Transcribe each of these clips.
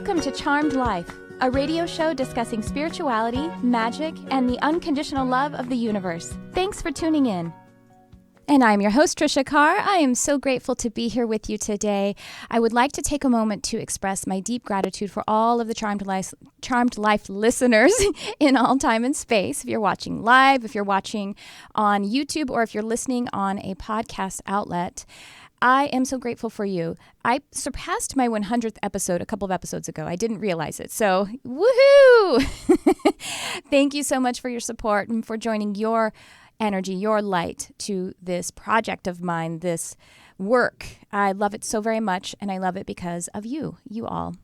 Welcome to Charmed Life, a radio show discussing spirituality, magic, and the unconditional love of the universe. Thanks for tuning in. And I'm your host, Tricia Carr. I am so grateful to be here with you today. I would like to take a moment to express my deep gratitude for all of the Charmed Life listeners in all time and space. If you're watching live, if you're watching on YouTube, or if you're listening on a podcast outlet, I am so grateful for you. I surpassed my 100th episode a couple of episodes ago. I didn't realize it. So, woohoo! Thank you so much for your support and for joining your energy, your light to this project of mine, this work. I love it so very much, and I love it because of you all.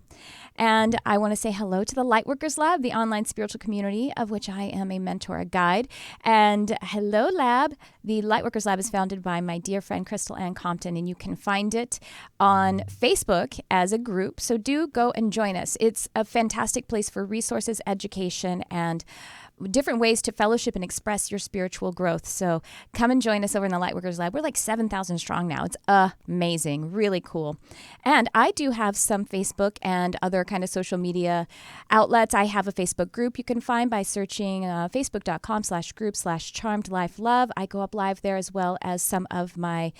And I want to say hello to the Lightworkers Lab, the online spiritual community of which I am a mentor, a guide. And hello, Lab. The Lightworkers Lab is founded by my dear friend, Crystal Ann Compton, and you can find it on Facebook as a group. So do go and join us. It's a fantastic place for resources, education, and different ways to fellowship and express your spiritual growth. So come and join us over in the Lightworkers Lab. We're like 7,000 strong now. It's amazing, really cool. And I do have some Facebook and other kind of social media outlets. I have a Facebook group you can find by searching facebook.com/group/charmedlifelove. I go up live there, as well as some of my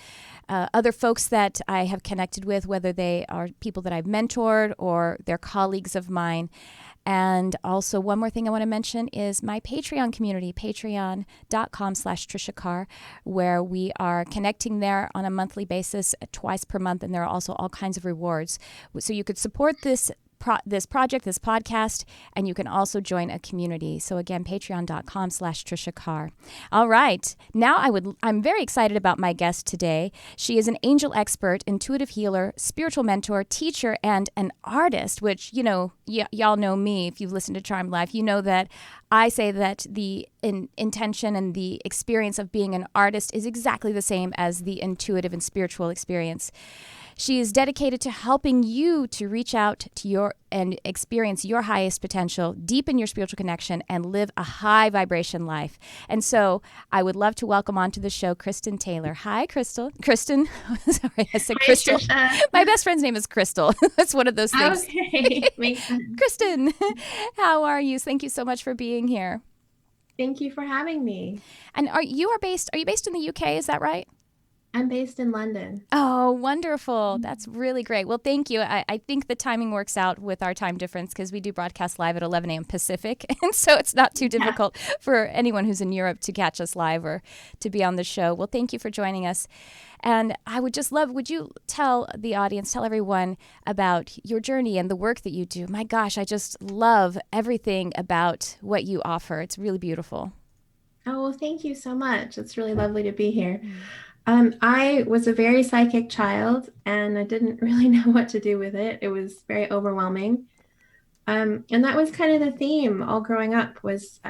other folks that I have connected with, whether they are people that I've mentored or they're colleagues of mine. And also, one more thing I want to mention is my Patreon community, patreon.com/Tricia Carr, where we are connecting there on a monthly basis, twice per month, and there are also all kinds of rewards. So you could support this project, this podcast, and you can also join a community. So again, patreon.com/Tricia Carr. All right. Now I'm very excited about my guest today. She is an angel expert, intuitive healer, spiritual mentor, teacher, and an artist, which, y'all know me. If you've listened to Charmed Life, you know that I say that the intention and the experience of being an artist is exactly the same as the intuitive and spiritual experience. She is dedicated to helping you to reach out to and experience your highest potential, deepen your spiritual connection, and live a high vibration life. And so I would love to welcome onto the show Kristin Taylor. Hi, Kristin. Sorry, I said Crystal. My best friend's name is Crystal. That's one of those things. Okay. Kristin, how are you? Thank you so much for being here. Thank you for having me. And are you based in the UK? Is that right? I'm based in London. Oh, wonderful. That's really great. Well, thank you. I think the timing works out with our time difference because we do broadcast live at 11 a.m. Pacific. And so it's not too difficult for anyone who's in Europe to catch us live or to be on the show. Well, thank you for joining us. And I would just would you tell the audience, tell everyone about your journey and the work that you do? My gosh, I just love everything about what you offer. It's really beautiful. Oh, well, thank you so much. It's really lovely to be here. I was a very psychic child, and I didn't really know what to do with it. It was very overwhelming. And that was kind of the theme all growing up, was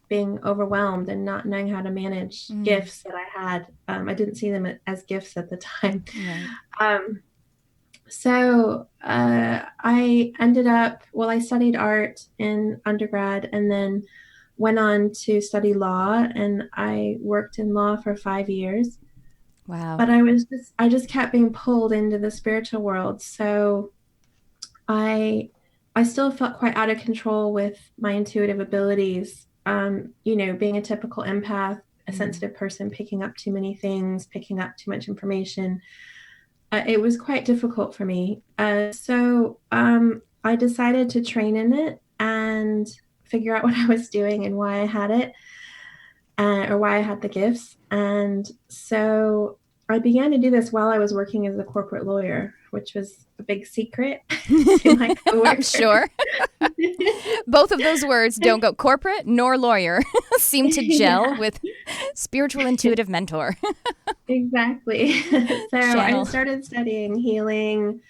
being overwhelmed and not knowing how to manage gifts that I had. I didn't see them as gifts at the time. Right. So I ended up, I studied art in undergrad and then went on to study law, and I worked in law for 5 years. Wow. But I just kept being pulled into the spiritual world. So I still felt quite out of control with my intuitive abilities. Being a typical empath, a sensitive person, picking up too many things, picking up too much information. It was quite difficult for me. So I decided to train in it and figure out what I was doing and why I had it. Or why I had the gifts. And so I began to do this while I was working as a corporate lawyer, which was a big secret to my coworkers. I'm sure. Both of those words don't go, corporate nor lawyer, seem to gel with spiritual intuitive mentor. Exactly. So I started studying healing.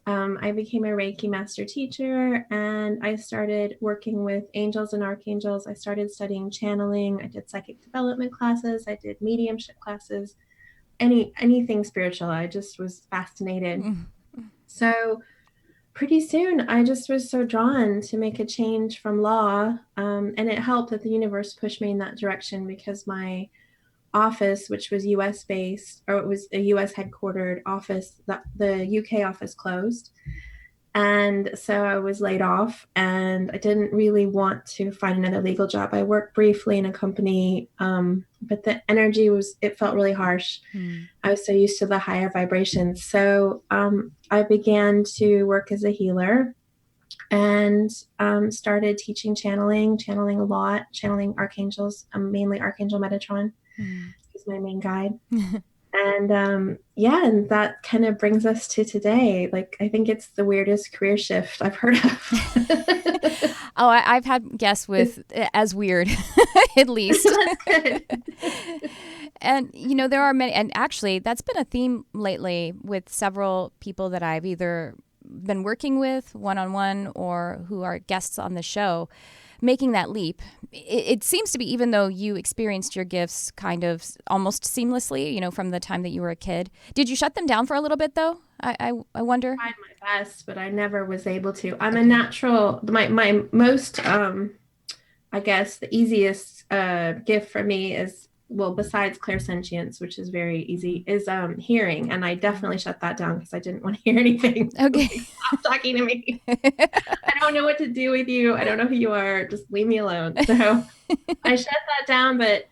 I became a Reiki master teacher, and I started working with angels and archangels. I started studying channeling. I did psychic development classes. I did mediumship classes, anything spiritual. I just was fascinated. So pretty soon I just was so drawn to make a change from law. And it helped that the universe pushed me in that direction, because my office, which was US based, or it was a US headquartered office, that the UK office closed. And so I was laid off, and I didn't really want to find another legal job. I worked briefly in a company, but the energy it felt really harsh. I was so used to the higher vibrations. So I began to work as a healer, and started teaching channeling a lot, channeling archangels, mainly Archangel Metatron is my main guide. And and that kind of brings us to today. Like, I think it's the weirdest career shift I've heard of. Oh, I've had guests with as weird, at least. And, there are many, and actually that's been a theme lately with several people that I've either been working with one-on-one or who are guests on the show, making that leap. It seems to be, even though you experienced your gifts kind of almost seamlessly, from the time that you were a kid. Did you shut them down for a little bit, though? I wonder. I tried my best, but I never was able to. I'm a natural. My most, I guess, the easiest gift for me is, well, besides clairsentience, which is very easy, is hearing. And I definitely shut that down because I didn't want to hear anything. Okay. Stop talking to me. I don't know what to do with you. I don't know who you are. Just leave me alone. So I shut that down. But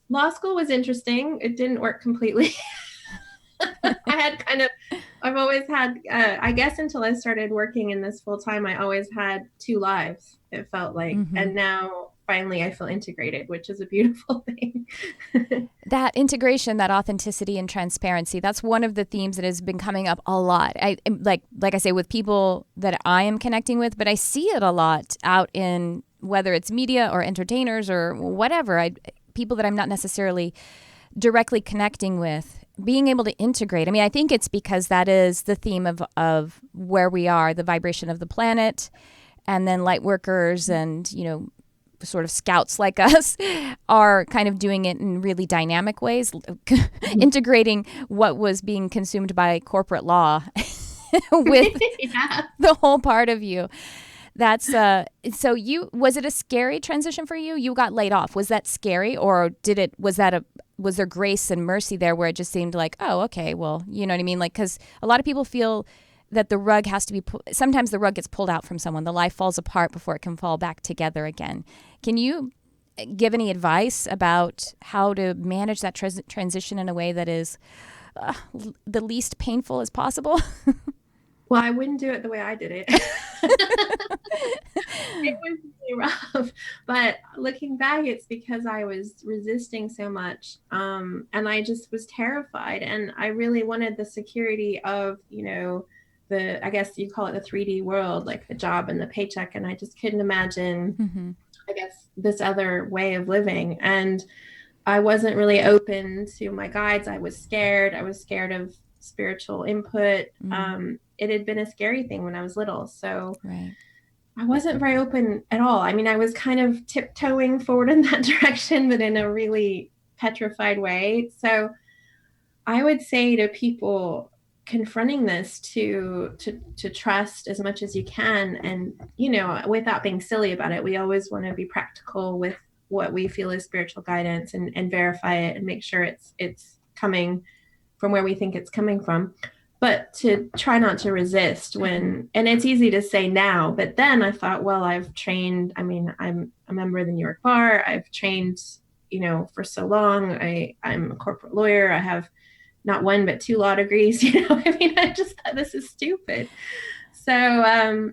law school was interesting. It didn't work completely. I've always had, I guess until I started working in this full time, I always had two lives, it felt like. And now finally I feel integrated, which is a beautiful thing. That integration, that authenticity and transparency, that's one of the themes that has been coming up a lot. Like I say, with people that I am connecting with, but I see it a lot out in, whether it's media or entertainers or whatever, people that I'm not necessarily directly connecting with, being able to integrate. I mean, I think it's because that is the theme of where we are, the vibration of the planet, and then light workers and, sort of scouts like us are kind of doing it in really dynamic ways, integrating what was being consumed by corporate law with the whole part of you. That's so was it a scary transition for you? You got laid off. Was that scary, or was there grace and mercy there where it just seemed like, oh, okay, well, you know what I mean? Like, because a lot of people feel that the rug has to be sometimes the rug gets pulled out from someone. The life falls apart before it can fall back together again. Can you give any advice about how to manage that transition in a way that is the least painful as possible? Well, I wouldn't do it the way I did it. It was really rough. But looking back, it's because I was resisting so much. And I just was terrified. And I really wanted the security of, I guess you call it the 3D world, like the job and the paycheck. And I just couldn't imagine, I guess, this other way of living. And I wasn't really open to my guides. I was scared. I was scared of spiritual input. It had been a scary thing when I was little. So right. I wasn't very open at all. I mean, I was kind of tiptoeing forward in that direction, but in a really petrified way. So I would say to people confronting this to trust as much as you can. And, without being silly about it, we always want to be practical with what we feel is spiritual guidance and verify it and make sure it's coming from where we think it's coming from. But to try not to resist and it's easy to say now, but then I thought, well, I've trained, I'm a member of the New York Bar. I've trained, for so long. I'm a corporate lawyer. I have not one, but 2 law degrees, I just thought this is stupid. So,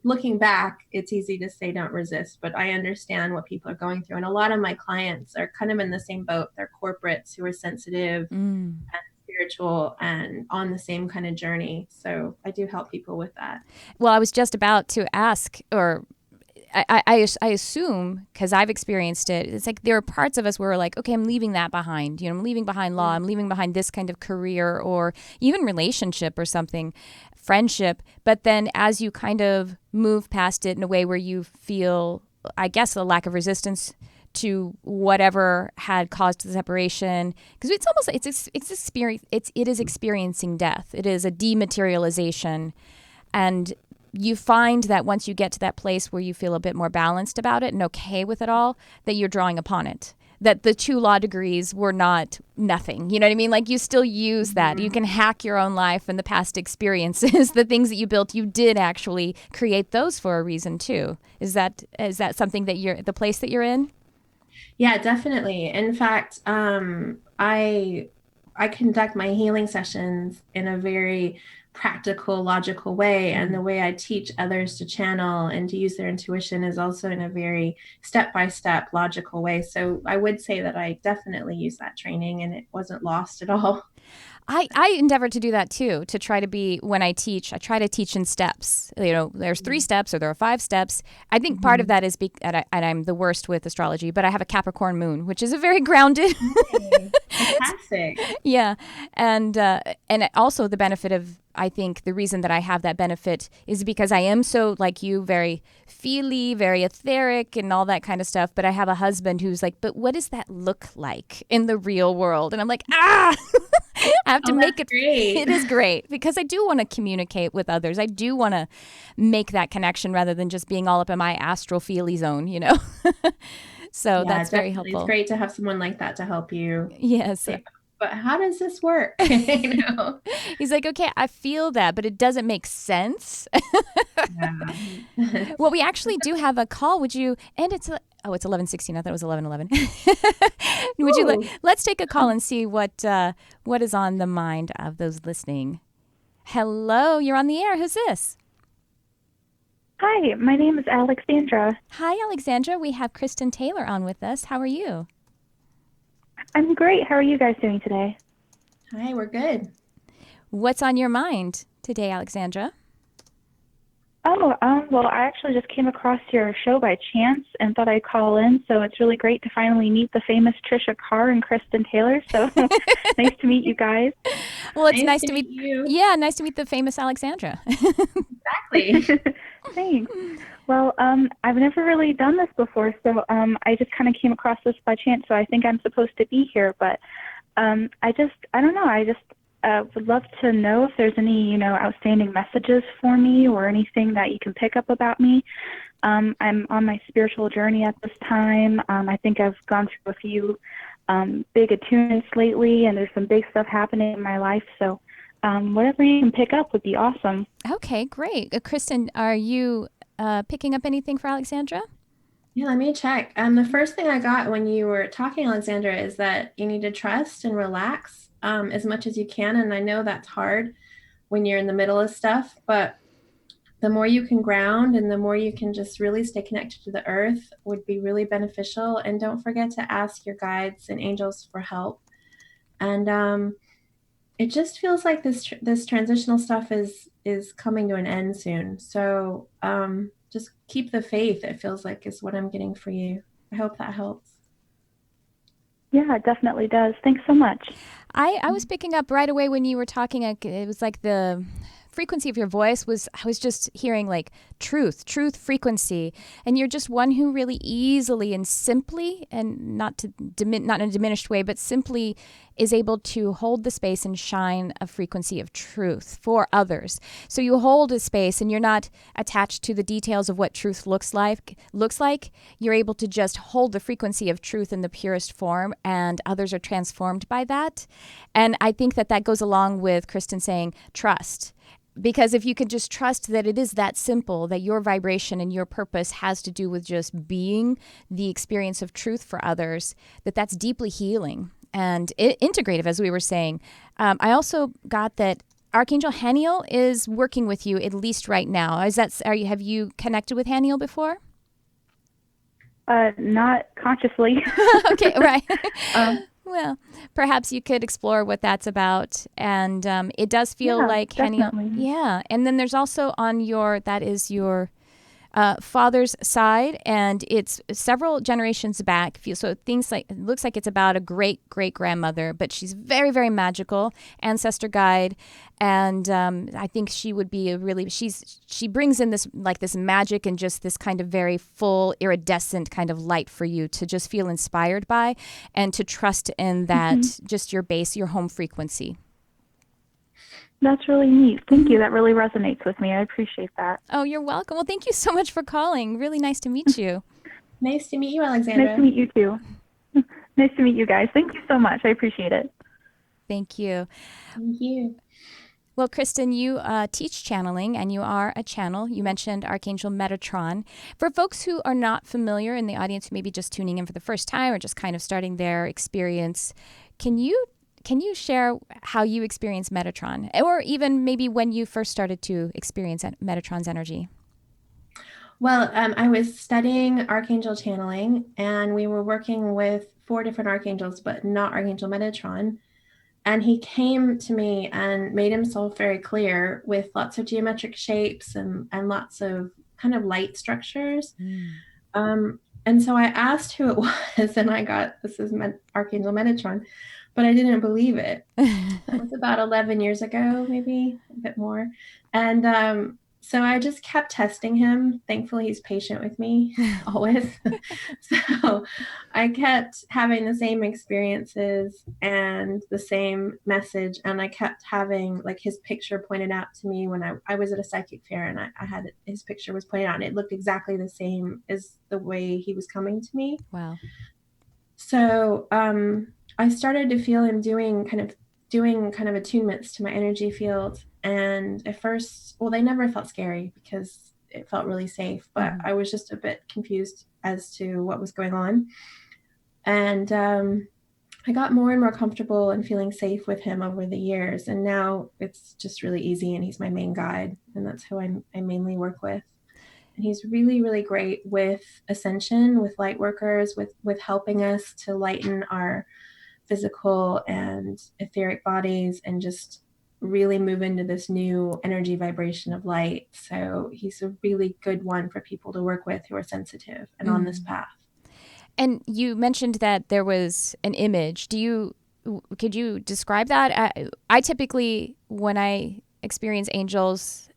looking back, it's easy to say don't resist, but I understand what people are going through. And a lot of my clients are kind of in the same boat. They're corporates who are sensitive and spiritual and on the same kind of journey. So I do help people with that. Well, I was just about to ask, or I assume, because I've experienced it, it's like there are parts of us where we're like, okay, I'm leaving that behind. I'm leaving behind law. I'm leaving behind this kind of career or even relationship or something, friendship. But then as you kind of move past it in a way where you feel, I guess, a lack of resistance to whatever had caused the separation, because it's almost it is experiencing death. It is a dematerialization, and you find that once you get to that place where you feel a bit more balanced about it and okay with it all, that you're drawing upon it. that the 2 law degrees were not nothing. You know what I mean? Like you still use that. You can hack your own life and the past experiences, the things that you built, you did actually create those for a reason too. Is that something that the place that you're in? Yeah, definitely. In fact, I conduct my healing sessions in a very practical, logical way. And the way I teach others to channel and to use their intuition is also in a very step-by-step, logical way. So I would say that I definitely use that training and it wasn't lost at all. I endeavor to do that too, to try to be, when I teach, I try to teach in steps. You know, there's 3 steps or there are 5 steps. I think part of that is, and I'm the worst with astrology, but I have a Capricorn moon, which is a very grounded. Fantastic. Yeah. And also the benefit of, I think the reason that I have that benefit is because I am so, like you, very feely, very etheric and all that kind of stuff. But I have a husband who's like, but what does that look like in the real world? And I'm like, I have to make it. Great. It is great because I do want to communicate with others. I do want to make that connection rather than just being all up in my astral feely zone, you know? So that's very helpful. It's great to have someone like that to help you. Yes. But how does this work? He's like, okay, I feel that, but it doesn't make sense. Well, we actually do have a call. Would you? And it's 11:16. I thought it was 11:11. Would you? Let's take a call and see what is on the mind of those listening. Hello, you're on the air. Who's this? Hi, my name is Alexandra. Hi, Alexandra. We have Kristin Taylor on with us. How are you? I'm great. How are you guys doing today? Hi, we're good. What's on your mind today, Alexandra? Oh, well, I actually just came across your show by chance and thought I'd call in. So it's really great to finally meet the famous Tricia Carr and Kristin Taylor. So nice to meet you guys. Well, it's nice to meet you. Yeah, nice to meet the famous Alexandra. Exactly. Thanks. Well, I've never really done this before, so I just kind of came across this by chance, so I think I'm supposed to be here, but I don't know, I just would love to know if there's any, outstanding messages for me or anything that you can pick up about me. I'm on my spiritual journey at this time. I think I've gone through a few big attunements lately, and there's some big stuff happening in my life, so whatever you can pick up would be awesome. Okay, great. Kristin, are you picking up anything for Alexandra? Yeah, let me check. The first thing I got when you were talking, Alexandra, is that you need to trust and relax as much as you can. And I know that's hard when you're in the middle of stuff, but the more you can ground and the more you can just really stay connected to the earth would be really beneficial. And don't forget to ask your guides and angels for help. And it just feels like this transitional stuff is coming to an end soon. So just keep the faith, it feels like, is what I'm getting for you. I hope that helps. Yeah, it definitely does. Thanks so much. I was picking up right away when you were talking. It was like the frequency of your voice I was just hearing like truth frequency, and you're just one who really easily and simply, and not in a diminished way, but simply is able to hold the space and shine a frequency of truth for others. So you hold a space and you're not attached to the details of what truth looks like. You're able to just hold the frequency of truth in the purest form, and others are transformed by that. And I think that goes along with Kristin saying trust. Because if you could just trust that it is that simple, that your vibration and your purpose has to do with just being the experience of truth for others, that's deeply healing and integrative, as we were saying. I also got that Archangel Haniel is working with you, at least right now. Have you connected with Haniel before? Not consciously. Okay, right. Well, perhaps you could explore what that's about. And it does feel like definitely. Haniel. Yeah. And then there's also that is your father's side, and it's several generations back. So it looks like it's about a great-great-grandmother, but she's very, very magical, ancestor guide. And I think she would be she brings in this magic and just this kind of very full iridescent kind of light for you to just feel inspired by and to trust in that just your base, your home frequency. That's really neat. Thank you. That really resonates with me. I appreciate that. Oh, you're welcome. Well, thank you so much for calling. Really nice to meet you. Nice to meet you, Alexandra. Nice to meet you too. Nice to meet you guys. Thank you so much. I appreciate it. Thank you. Thank you. Well, Kristin, you teach channeling and you are a channel. You mentioned Archangel Metatron. For folks who are not familiar in the audience, who may be just tuning in for the first time or just kind of starting their experience, can you share how you experience Metatron, or even maybe when you first started to experience Metatron's energy? Well, I was studying Archangel channeling, and we were working with 4 different archangels, but not Archangel Metatron. And he came to me and made himself very clear with lots of geometric shapes and lots of kind of light structures. And so I asked who it was, and I got, this is Archangel Metatron, but I didn't believe it. That was about 11 years ago, maybe a bit more. And so I just kept testing him. Thankfully, he's patient with me always. So I kept having the same experiences and the same message. And I kept having like his picture pointed out to me when I was at a psychic fair, and I had his picture was pointed out, and it looked exactly the same as the way he was coming to me. Wow. So I started to feel him doing kind of attunements to my energy field. And at first, well, they never felt scary because it felt really safe, but I was just a bit confused as to what was going on. And I got more and more comfortable and feeling safe with him over the years. And now it's just really easy, and he's my main guide, and that's who I mainly work with. And he's really, really great with ascension, with light workers, with helping us to lighten our physical and etheric bodies and just really move into this new energy vibration of light. So he's a really good one for people to work with who are sensitive and on this path. And you mentioned that there was an image. Could you describe that? I typically, when I experience angels,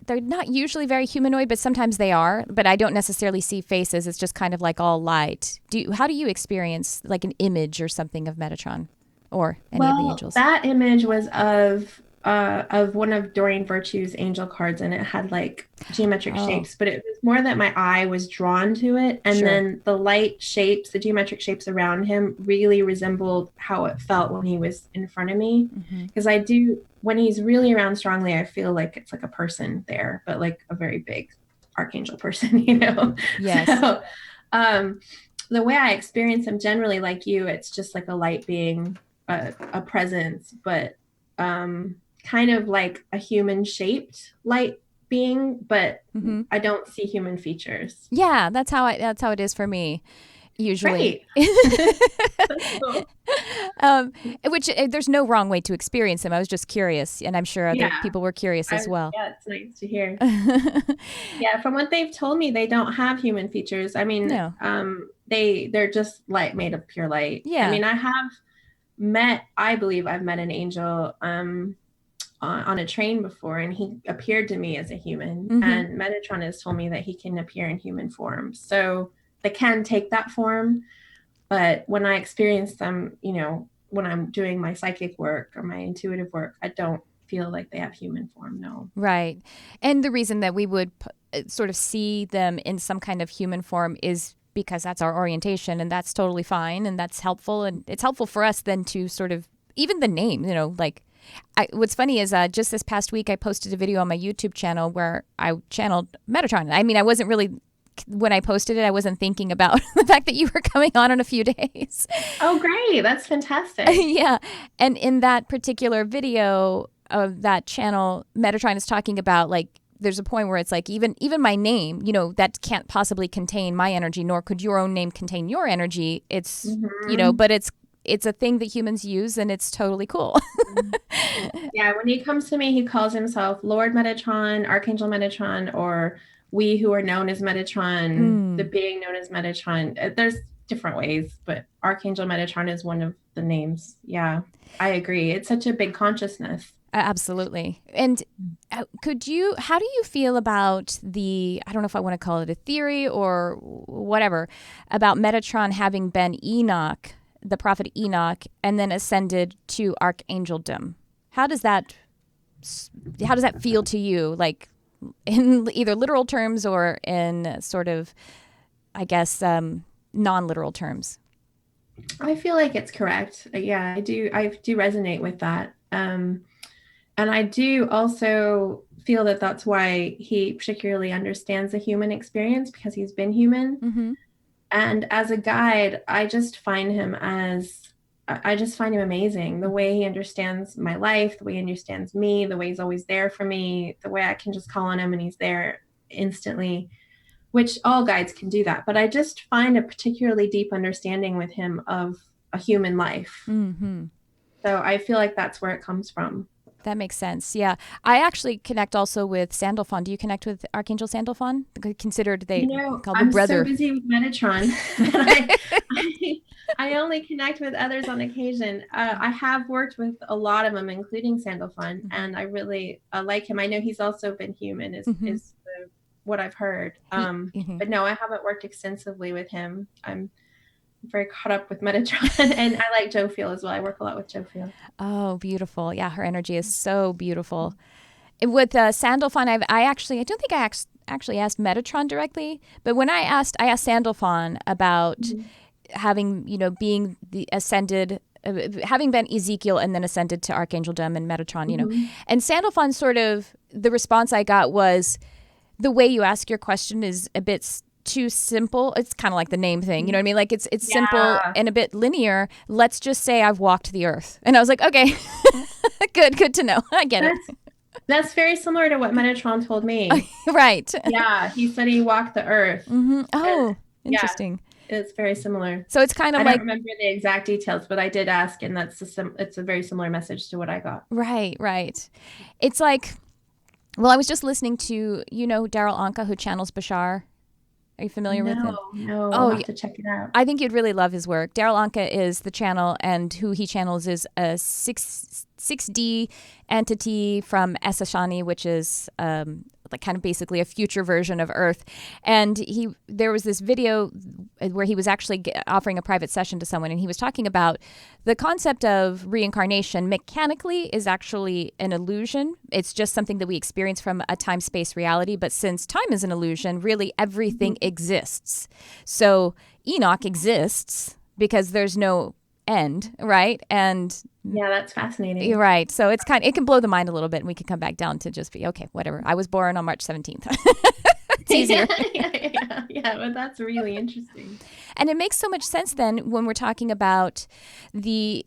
they're not usually very humanoid, but sometimes they are. But I don't necessarily see faces. It's just kind of like all light. How do you experience like an image or something of Metatron or any of the angels? That image was of one of Doreen Virtue's angel cards, and it had like geometric shapes, but it was more that my eye was drawn to it. And then the light shapes, the geometric shapes around him really resembled how it felt when he was in front of me. Because when he's really around strongly, I feel like it's like a person there, but like a very big archangel person, you know? Yes. So the way I experience him generally, like you, it's just like a light being, a presence, but kind of like a human shaped light being, but I don't see human features. Yeah, that's how it is for me usually. That's cool. Which there's no wrong way to experience them. I was just curious, and I'm sure other people were curious as well. Yeah, it's nice to hear. Yeah, from what they've told me, they don't have human features. I mean, no. They're just light, made of pure light. Yeah. I mean, I believe I've met an angel on a train before, and he appeared to me as a human. And Metatron has told me that he can appear in human form. So they can take that form, but when I experience them, you know, when I'm doing my psychic work or my intuitive work, I don't feel like they have human form. No. Right. And the reason that we would sort of see them in some kind of human form is because that's our orientation, and that's totally fine, and that's helpful. And it's helpful for us then to sort of, even the name, you know, like, what's funny is just this past week, I posted a video on my YouTube channel where I channeled Metatron. I mean, I wasn't really, when I posted it, I wasn't thinking about the fact that you were coming on in a few days. Oh, great. That's fantastic. Yeah. And in that particular video of that channel, Metatron is talking about, like, there's a point where it's like, even my name, you know, that can't possibly contain my energy, nor could your own name contain your energy. It's, you know, but it's a thing that humans use, and it's totally cool. Yeah, when he comes to me, he calls himself Lord Metatron, Archangel Metatron, or we who are known as Metatron, the being known as Metatron. There's different ways, but Archangel Metatron is one of the names. Yeah, I agree. It's such a big consciousness. Absolutely. And how do you feel about I don't know if I want to call it a theory or whatever, about Metatron having been Enoch, the prophet Enoch, and then ascended to archangeldom? How does that feel to you, like in either literal terms or in sort of, I guess, non-literal terms? I feel like it's correct. Yeah, I do resonate with that. And I do also feel that that's why he particularly understands the human experience, because he's been human. Mm-hmm. And as a guide, I just find him amazing. The way he understands my life, the way he understands me, the way he's always there for me, the way I can just call on him and he's there instantly, which all guides can do that. But I just find a particularly deep understanding with him of a human life. Mm-hmm. So I feel like that's where it comes from. That makes sense. Yeah. I actually connect also with Sandalphon. Do you connect with Archangel Sandalphon? Considered called the brother. I'm so busy with Metatron that I only connect with others on occasion. I have worked with a lot of them, including Sandalphon, and I really like him. I know he's also been human, is what I've heard. But no, I haven't worked extensively with him. I'm very caught up with Metatron, and I like Jophiel as well. I work a lot with Jophiel. Oh, beautiful. Yeah, her energy is so beautiful. With Sandalphon, I don't think I actually asked Metatron directly, but when I asked Sandalphon about having, being the ascended, having been Ezekiel and then ascended to Archangeldom and Metatron, and Sandalphon sort of, the response I got was, the way you ask your question is a bit too simple. It's kind of like the name thing, you know what I mean? Like it's simple and a bit linear. Let's just say I've walked the earth. And I was like, okay, good to know. I get it. That's very similar to what Metatron told me. Right. Yeah, he said he walked the earth. Mm-hmm. Oh, interesting. Yeah, it's very similar. So it's kind of I like, don't remember the exact details, but I did ask, and it's a very similar message to what I got. Right. It's like, well, I was just listening to, Daryl Anka, who channels Bashar. Are you familiar with him? No. I'll have to check it out. I think you'd really love his work. Daryl Anka is the channel, and who he channels is a 6D entity from Esashani, which is like kind of basically a future version of Earth. And there was this video where he was actually offering a private session to someone, and he was talking about the concept of reincarnation mechanically is actually an illusion. It's just something that we experience from a time-space reality. But since time is an illusion, really everything exists. So Enoch exists because there's no end, right? And yeah, that's fascinating. Right. So it can blow the mind a little bit, and we can come back down to just be, okay, whatever. I was born on March 17th. It's easier. Yeah, but that's really interesting. And it makes so much sense then when we're talking about the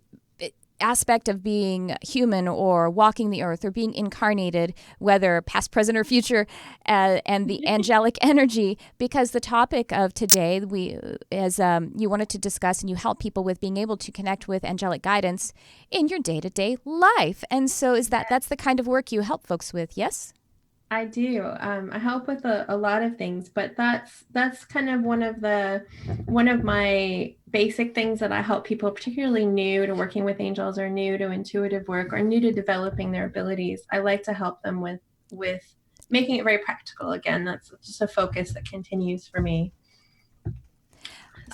aspect of being human or walking the earth or being incarnated, whether past, present, or future, and the angelic energy, because the topic of today, you wanted to discuss and you help people with being able to connect with angelic guidance in your day-to-day life. And so that's the kind of work you help folks with, yes? I do. I help with a lot of things, but that's kind of one of my basic things that I help people, particularly new to working with angels or new to intuitive work or new to developing their abilities. I like to help them with making it very practical. Again, that's just a focus that continues for me.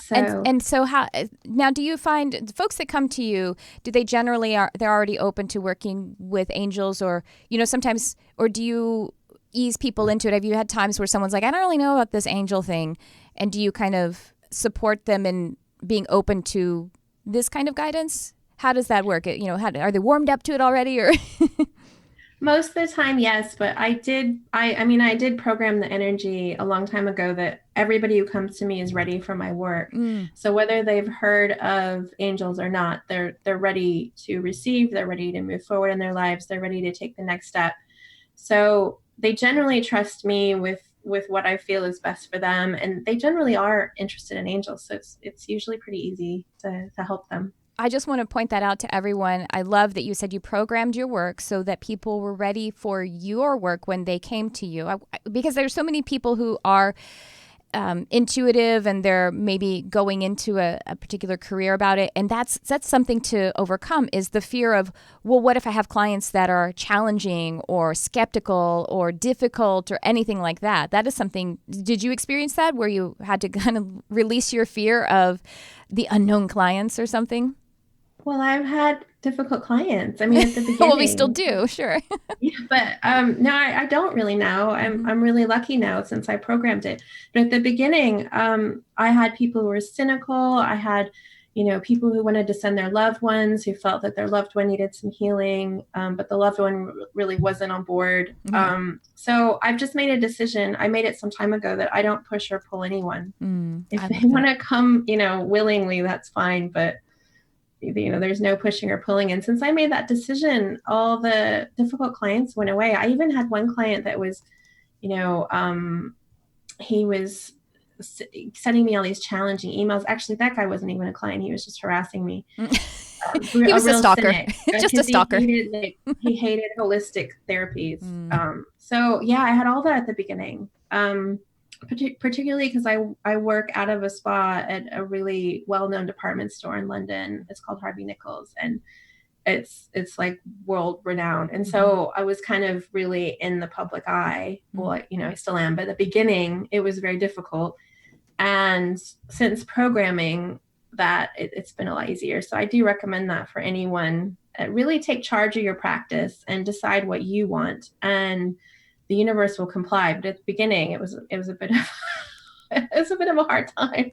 So, and so how now do you find folks that come to you, do they generally they're already open to working with angels, or sometimes, or do you ease people into it? Have you had times where someone's like, I don't really know about this angel thing, and do you kind of support them in being open to this kind of guidance? How does that work? Are they warmed up to it already, or? Most of the time, yes, but I did program the energy a long time ago that everybody who comes to me is ready for my work. So whether they've heard of angels or not, they're ready to receive, they're ready to move forward in their lives, they're ready to take the next step. So they generally trust me with what I feel is best for them, and they generally are interested in angels. So it's usually pretty easy to help them. I just want to point that out to everyone. I love that you said you programmed your work so that people were ready for your work when they came to you. Because there's so many people who are intuitive and they're maybe going into a particular career about it. And that's something to overcome, is the fear of, well, what if I have clients that are challenging or skeptical or difficult or anything like that? That is something, did you experience that where you had to kind of release your fear of the unknown clients or something? Well, I've had difficult clients. I mean, at the beginning. Well, we still do, sure. Yeah, but no, I don't really now. I'm really lucky now since I programmed it. But at the beginning, I had people who were cynical. I had, people who wanted to send their loved ones, who felt that their loved one needed some healing, but the loved one really wasn't on board. So I've just made a decision. I made it some time ago that I don't push or pull anyone. If they want to come, willingly, that's fine. But, there's no pushing or pulling. And since I made that decision, all the difficult clients went away. I even had one client that was, he was sending me all these challenging emails. Actually, that guy wasn't even a client. He was just harassing me. He was a stalker. Just a stalker. He hated holistic therapies. So yeah, I had all that at the beginning. Particularly because I work out of a spa at a really well-known department store in London. It's called Harvey Nichols, and it's like world renowned. And so I was kind of really in the public eye. Well, I still am, but at the beginning it was very difficult. And since programming that, it's been a lot easier. So I do recommend that for anyone. Really take charge of your practice and decide what you want, and the universe will comply. But at the beginning, it was a bit of a hard time.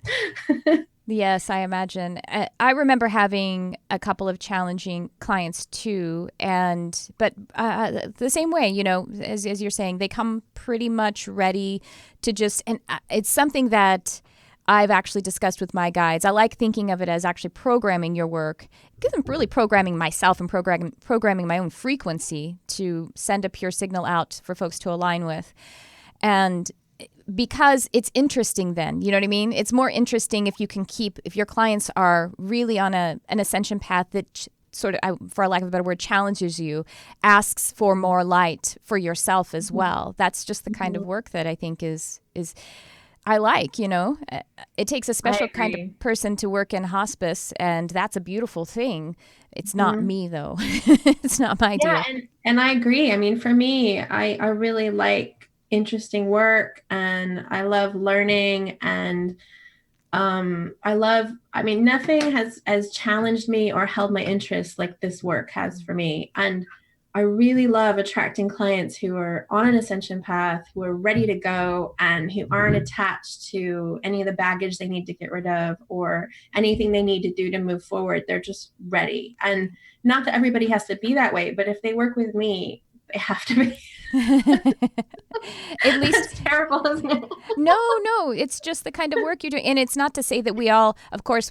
Yes, I imagine. I remember having a couple of challenging clients too, but the same way, as you're saying, they come pretty much ready to just, and it's something that I've actually discussed with my guides. I like thinking of it as actually programming your work, because I'm really programming myself and programming my own frequency to send a pure signal out for folks to align with. And because it's interesting then, you know what I mean? It's more interesting if your clients are really on an ascension path that sort of, for lack of a better word, challenges you, asks for more light for yourself as well. That's just the kind of work that I think is I like, it takes a special kind of person to work in hospice, and that's a beautiful thing. It's not me though. It's not my deal. And I agree. I mean, for me, I really like interesting work, and I love learning, and nothing has challenged me or held my interest like this work has for me. And I really love attracting clients who are on an ascension path, who are ready to go, and who aren't attached to any of the baggage they need to get rid of or anything they need to do to move forward. They're just ready. And not that everybody has to be that way, but if they work with me, they have to be. At least it's terrible, isn't it? No, it's just the kind of work you're doing. And it's not to say that we all, of course,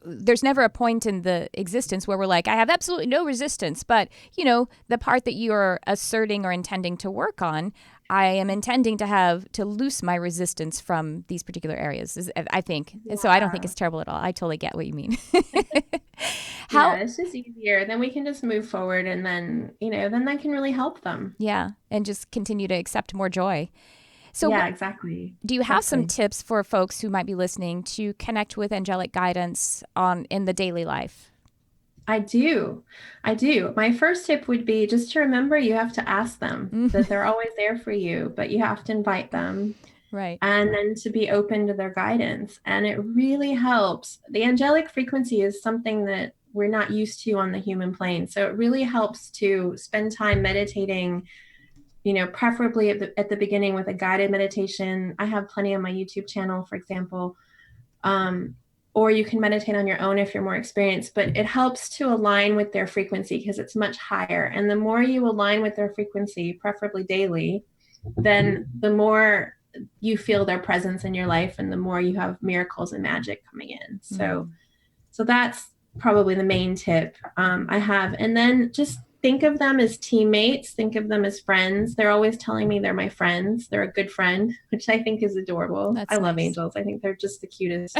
there's never a point in the existence where we're like, I have absolutely no resistance. But, the part that you're asserting or intending to work on, I am intending to loose my resistance from these particular areas, I think. And so I don't think it's terrible at all. I totally get what you mean. It's just easier. Then we can just move forward, and then, then that can really help them. Yeah. And just continue to accept more joy. So yeah, exactly. Do you have some tips for folks who might be listening to connect with angelic guidance in the daily life? I do. My first tip would be just to remember you have to ask them, that they're always there for you, but you have to invite them. Right. And then to be open to their guidance. And it really helps. The angelic frequency is something that we're not used to on the human plane. So it really helps to spend time meditating, preferably at the beginning with a guided meditation. I have plenty on my YouTube channel, for example. Or you can meditate on your own if you're more experienced, but it helps to align with their frequency because it's much higher. And the more you align with their frequency, preferably daily, then the more you feel their presence in your life, and the more you have miracles and magic coming in. So that's probably the main tip I have. And then just think of them as teammates. Think of them as friends. They're always telling me they're my friends. They're a good friend, which I think is adorable. I love angels. I think they're just the cutest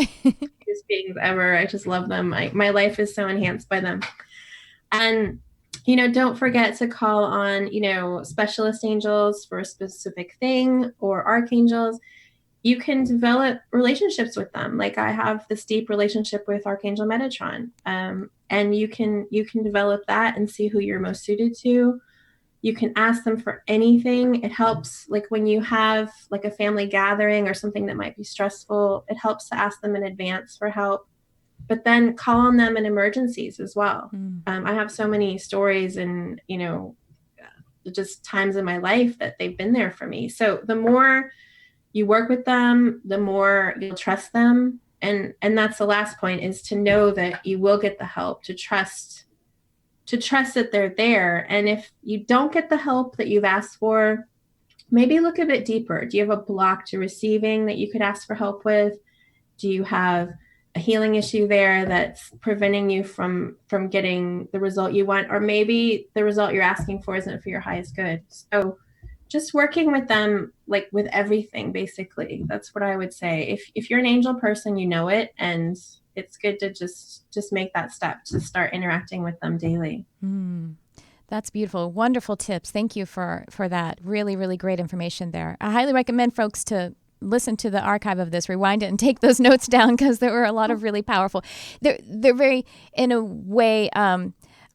beings ever. I just love them. My life is so enhanced by them. And, don't forget to call on, specialist angels for a specific thing, or archangels. You can develop relationships with them. Like I have this deep relationship with Archangel Metatron. And you can develop that and see who you're most suited to. You can ask them for anything. It helps, like when you have like a family gathering or something that might be stressful, it helps to ask them in advance for help. But then call on them in emergencies as well. I have so many stories and, just times in my life that they've been there for me. So the more you work with them, the more you'll trust them, And that's the last point, is to know that you will get the help, to trust that they're there. And if you don't get the help that you've asked for, maybe look a bit deeper. Do you have a block to receiving that you could ask for help with? Do you have a healing issue there that's preventing you from getting the result you want? Or maybe the result you're asking for isn't for your highest good. So just working with them, like with everything, basically. That's what I would say. If you're an angel person, you know it, and it's good to just make that step to start interacting with them daily. That's beautiful. Wonderful tips. Thank you for that. Really, really great information there. I highly recommend folks to listen to the archive of this, rewind it, and take those notes down, because there were a lot of really powerful. They're very, in a way,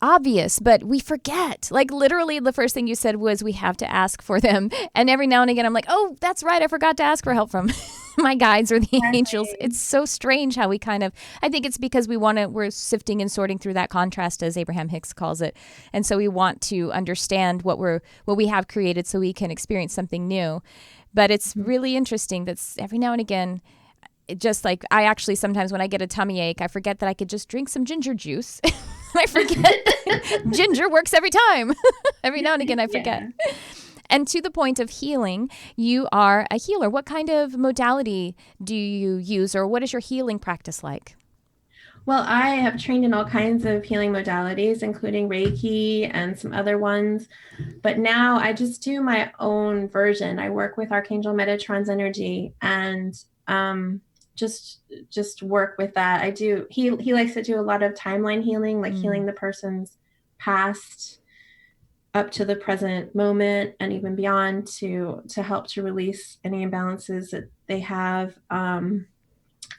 obvious, but we forget. Like literally the first thing you said was we have to ask for them. And every now and again I'm like, oh, that's right, I forgot to ask for help from my guides or the angels. It's so strange how we kind of, I think it's because we're sifting and sorting through that contrast, as Abraham Hicks calls it. And so we want to understand what we have created so we can experience something new. But it's really interesting that every now and again, just like I actually sometimes when I get a tummy ache, I forget that I could just drink some ginger juice. I forget ginger works every time. Every now and again, I forget. Yeah. And to the point of healing, you are a healer. What kind of modality do you use, or what is your healing practice like? Well, I have trained in all kinds of healing modalities, including Reiki and some other ones. But now I just do my own version. I work with Archangel Metatron's energy and just work with that. I do. He likes to do a lot of timeline healing, like healing the person's past up to the present moment and even beyond, to help to release any imbalances that they have.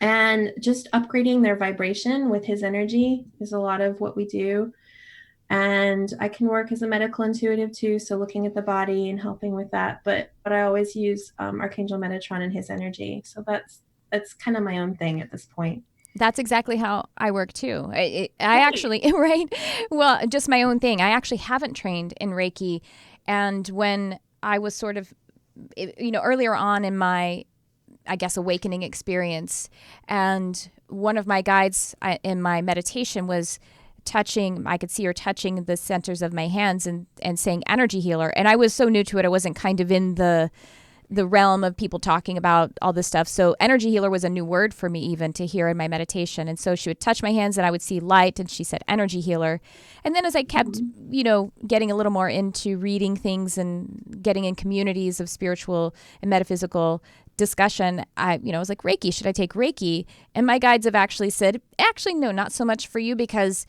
And just upgrading their vibration with his energy is a lot of what we do. And I can work as a medical intuitive too, so looking at the body and helping with that. But I always use Archangel Metatron and his energy. So that's kind of my own thing at this point. That's exactly how I work too. I actually, right? Well, just my own thing. I actually haven't trained in Reiki. And when I was sort of, earlier on in my, I guess, awakening experience, and one of my guides in my meditation was I could see her touching the centers of my hands and saying energy healer. And I was so new to it. I wasn't kind of in the realm of people talking about all this stuff. So energy healer was a new word for me even to hear in my meditation. And so she would touch my hands and I would see light, and she said energy healer. And then as I kept, getting a little more into reading things and getting in communities of spiritual and metaphysical discussion, I was like, Reiki, should I take Reiki? And my guides have actually said, no, not so much for you, because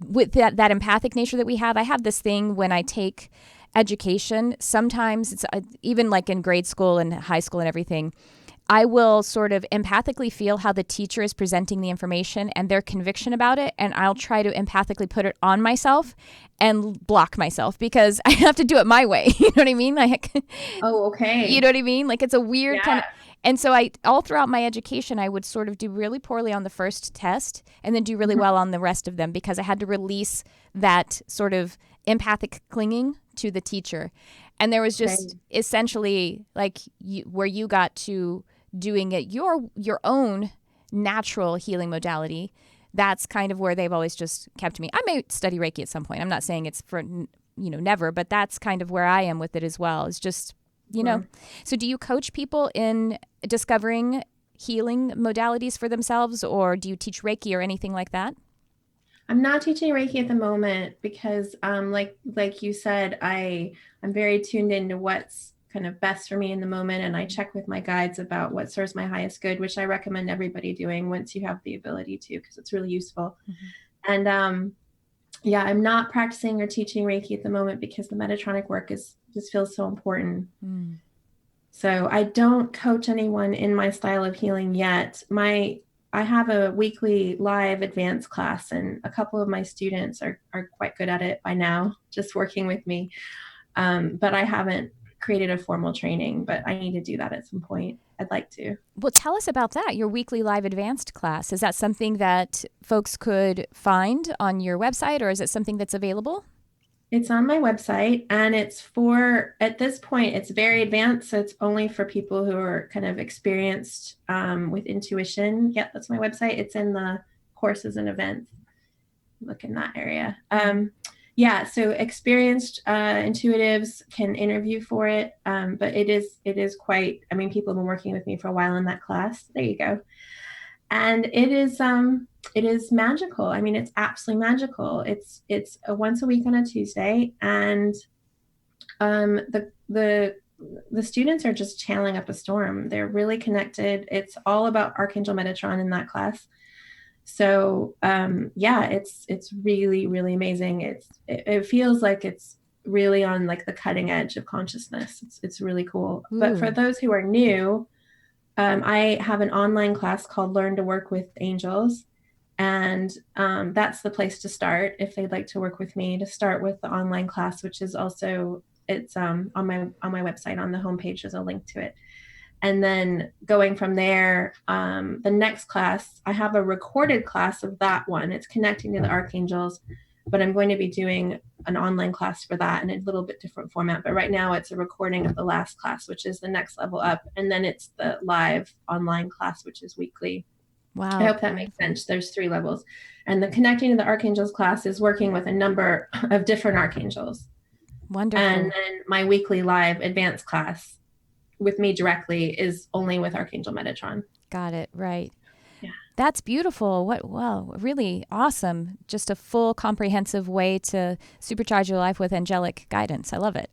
with that empathic nature that we have, I have this thing when I take education, sometimes it's even like in grade school and high school and everything, I will sort of empathically feel how the teacher is presenting the information and their conviction about it, and I'll try to empathically put it on myself and block myself because I have to do it my way. You know what I mean? Oh, okay. You know what I mean? Like it's a weird kind of. And so all throughout my education, I would sort of do really poorly on the first test and then do really well on the rest of them, because I had to release that sort of empathic clinging to the teacher. And there was just essentially like where you got to doing it your own natural healing modality. That's kind of where they've always just kept me. I may study Reiki at some point. I'm not saying it's for never, but that's kind of where I am with it as well. It's just So do you coach people in discovering healing modalities for themselves, or do you teach Reiki or anything like that? I'm not teaching Reiki at the moment because, like you said, I'm very tuned into what's kind of best for me in the moment, and I check with my guides about what serves my highest good, which I recommend everybody doing once you have the ability to, because it's really useful. And I'm not practicing or teaching Reiki at the moment because the Metatronic work just feels so important. So I don't coach anyone in my style of healing yet. I have a weekly live advanced class, and a couple of my students are quite good at it by now, just working with me. But I haven't created a formal training, but I need to do that at some point. I'd like to. Well, tell us about that, your weekly live advanced class. Is that something that folks could find on your website, or is it something that's available? It's on my website, and at this point, it's very advanced. So it's only for people who are kind of experienced with intuition. Yeah, that's my website. It's in the courses and events. Look in that area. Yeah, so experienced intuitives can interview for it, but it is quite, I mean, people have been working with me for a while in that class. There you go. And it is magical. I mean, it's absolutely magical. It's a once a week on a Tuesday, and the students are just channeling up a storm. They're really connected. It's all about Archangel Metatron in that class. So yeah, it's really, really amazing. It feels like it's really on like the cutting edge of consciousness. It's really cool. Ooh. But for those who are new, I have an online class called Learn to Work with Angels. And that's the place to start if they'd like to work with me, to start with the online class, which is also, it's on my website. On the homepage, there's a link to it. And then going from there, the next class, I have a recorded class of that one. It's connecting to the Archangels, but I'm going to be doing an online class for that in a little bit different format. But right now it's a recording of the last class, which is the next level up. And then it's the live online class, which is weekly. Wow. I hope that makes sense. There's 3 levels. And the connecting to the Archangels class is working with a number of different Archangels. Wonderful. And then my weekly live advanced class with me directly is only with Archangel Metatron. Got it. Right. Yeah. That's beautiful. Wow, really awesome. Just a full comprehensive way to supercharge your life with angelic guidance. I love it.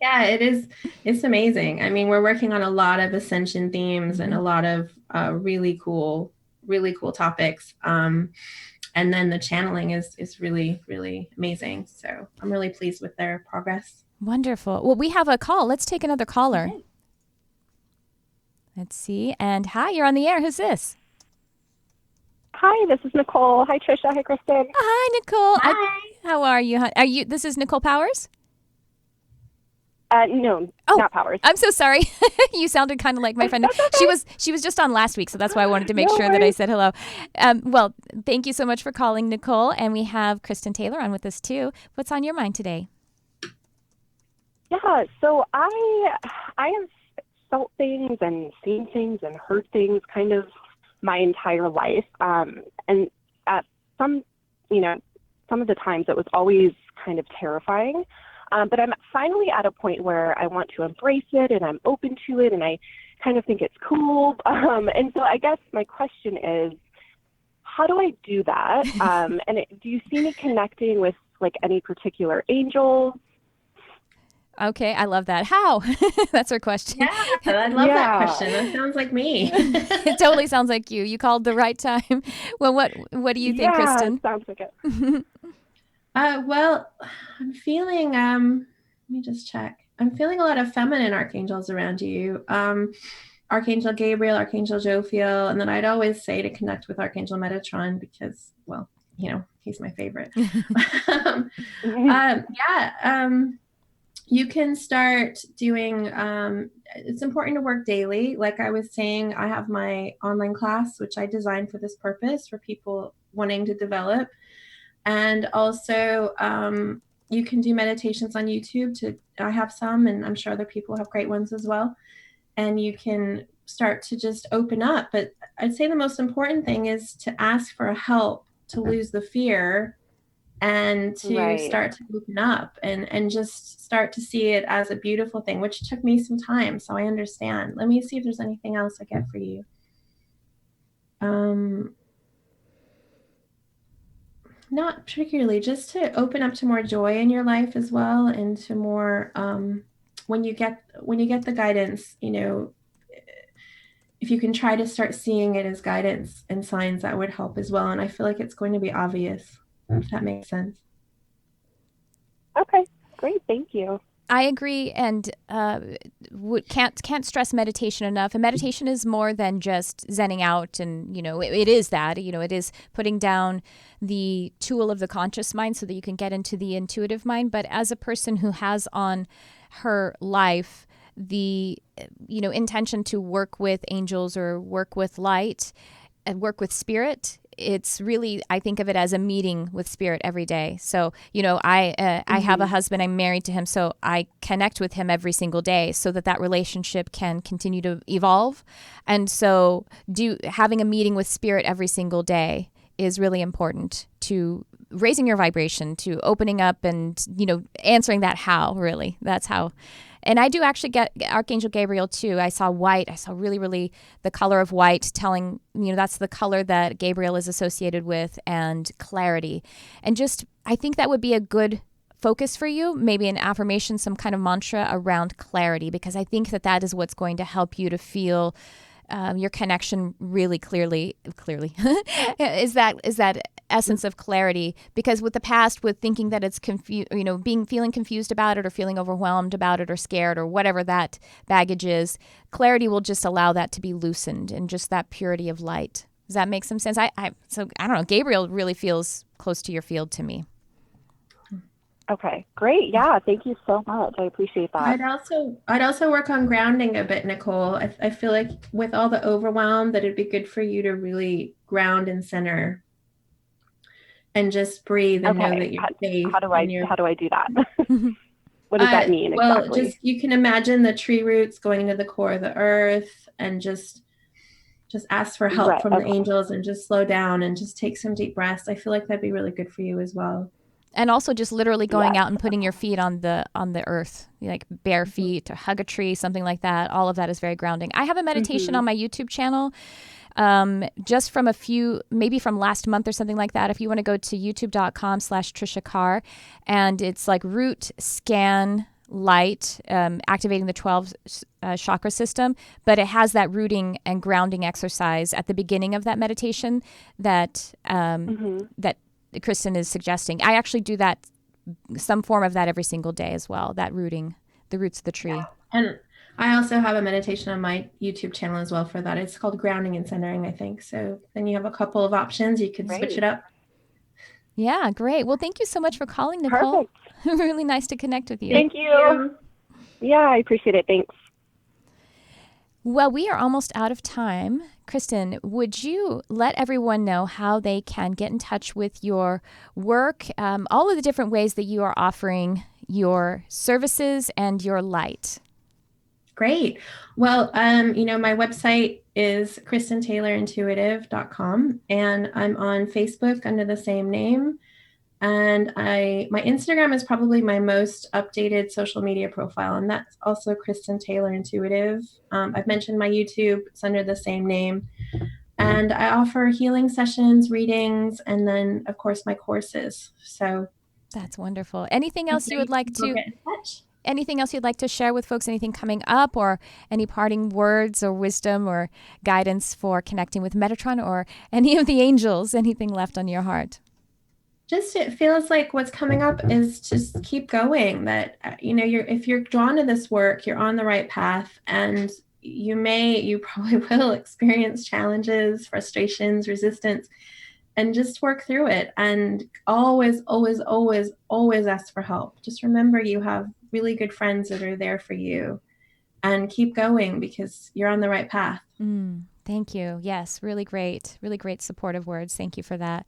Yeah, it is. It's amazing. I mean, we're working on a lot of ascension themes and a lot of really cool topics. And then the channeling is really, really amazing. So I'm really pleased with their progress. Wonderful. Well, we have a call. Let's take another caller. Okay. Let's see. And hi, you're on the air. Who's this? Hi, this is Nicole. Hi, Tricia. Hi, Kristin. Hi, Nicole. Hi. How are you? This is Nicole Powers? No, not Powers. I'm so sorry. You sounded kind of like my friend. Okay. She was just on last week, so that's why I wanted to make sure that I said hello. Well, thank you so much for calling, Nicole. And we have Kristin Taylor on with us too. What's on your mind today? Yeah, so I have felt things and seen things and heard things kind of my entire life. And at some of the times it was always kind of terrifying. But I'm finally at a point where I want to embrace it and I'm open to it and I kind of think it's cool. And so I guess my question is, how do I do that? Do you see me connecting with like any particular angels? Okay, I love that. How? That's her question. Yeah, I love that question. That sounds like me. It totally sounds like you. You called the right time. Well, what do you think, Kristin? Yeah, sounds like it. Well, I'm feeling, let me just check. I'm feeling a lot of feminine archangels around you. Archangel Gabriel, Archangel Jophiel, and then I'd always say to connect with Archangel Metatron because, well, he's my favorite. You can start doing, it's important to work daily. Like I was saying, I have my online class, which I designed for this purpose for people wanting to develop. And also you can do meditations on YouTube. I have some, and I'm sure other people have great ones as well. And you can start to just open up. But I'd say the most important thing is to ask for help, to lose the fear, and to start to open up and just start to see it as a beautiful thing, which took me some time. So I understand. Let me see if there's anything else I get for you. Not particularly, just to open up to more joy in your life as well, and to more when you get the guidance, if you can try to start seeing it as guidance and signs, that would help as well. And I feel like it's going to be obvious, if that makes sense. Okay, great, thank you. I agree, and can't stress meditation enough. And meditation is more than just zenning out, and it is that. It is putting down the tool of the conscious mind so that you can get into the intuitive mind. But as a person who has on her life the intention to work with angels or work with light and work with spirit, it's really, I think of it as a meeting with spirit every day. So, I have a husband, I'm married to him, so I connect with him every single day so that relationship can continue to evolve. And so having a meeting with spirit every single day is really important to raising your vibration, to opening up and, answering that how, really. That's how. And I do actually get Archangel Gabriel too. I saw white. I saw really, really the color of white, telling, that's the color that Gabriel is associated with, and clarity. And just, I think that would be a good focus for you, maybe an affirmation, some kind of mantra around clarity, because I think that is what's going to help you to feel your connection really clearly is that essence of clarity. Because with the past, with thinking that it's feeling confused about it, or feeling overwhelmed about it, or scared, or whatever that baggage is, clarity will just allow that to be loosened, and just that purity of light. Does that make some sense? So I don't know. Gabriel really feels close to your field to me. Okay, great. Yeah, thank you so much. I appreciate that. I'd also work on grounding a bit, Nicole. I feel like with all the overwhelm, that it'd be good for you to really ground and center, and just breathe and know that you're safe. How do I do that? What does that mean exactly? Just, you can imagine the tree roots going into the core of the earth, and just ask for help from the angels, and just slow down and just take some deep breaths. I feel like that'd be really good for you as well. And also just literally going out and putting your feet on the earth, like bare feet, or hug a tree, something like that. All of that is very grounding. I have a meditation on my YouTube channel, just from maybe from last month or something like that. If you want to go to youtube.com/Tricia Carr, and it's like root scan light, activating the 12 chakra system, but it has that rooting and grounding exercise at the beginning of that meditation that Kristin is suggesting. I actually do that, some form of that every single day as well, that rooting, the roots of the tree. Yeah. And I also have a meditation on my YouTube channel as well for that. It's called Grounding and Centering, I think. So then you have a couple of options. You could switch it up. Yeah, great. Well, thank you so much for calling, Nicole. Perfect. Really nice to connect with you. Thank you. Yeah, I appreciate it. Thanks. Well, we are almost out of time. Kristin, would you let everyone know how they can get in touch with your work, all of the different ways that you are offering your services and your light? Great. Well, my website is KristinTaylorIntuitive.com, and I'm on Facebook under the same name. And my Instagram is probably my most updated social media profile, and that's also Kristin Taylor Intuitive. I've mentioned my YouTube; it's under the same name. And I offer healing sessions, readings, and then, of course, my courses. So that's wonderful. Anything else you would like to? Anything else you'd like to share with folks? Anything coming up, or any parting words or wisdom or guidance for connecting with Metatron or any of the angels? Anything left on your heart? Just, it feels like what's coming up is just keep going. That, if you're drawn to this work, you're on the right path, and you probably will experience challenges, frustrations, resistance, and just work through it. And always, always, always, always ask for help. Just remember, you have really good friends that are there for you, and keep going because you're on the right path. Thank you. Yes, really great supportive words. Thank you for that.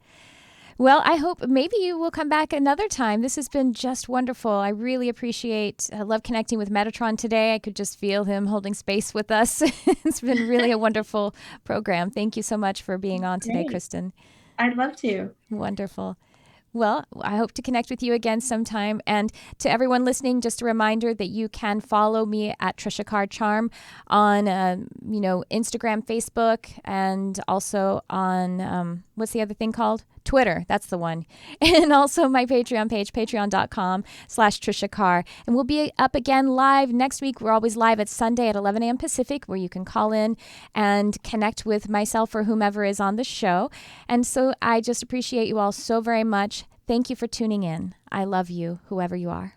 Well, I hope maybe you will come back another time. This has been just wonderful. I really I love connecting with Metatron today. I could just feel him holding space with us. It's been really a wonderful program. Thank you so much for being on today, Kristin. I'd love to. Wonderful. Well, I hope to connect with you again sometime. And to everyone listening, just a reminder that you can follow me at Tricia Carr Charm on, Instagram, Facebook, and also on, what's the other thing called? Twitter. That's the one. And also my Patreon page, patreon.com/Tricia Carr. And we'll be up again live next week. We're always live at Sunday at 11 a.m. Pacific, where you can call in and connect with myself or whomever is on the show. And so I just appreciate you all so very much. Thank you for tuning in. I love you, whoever you are.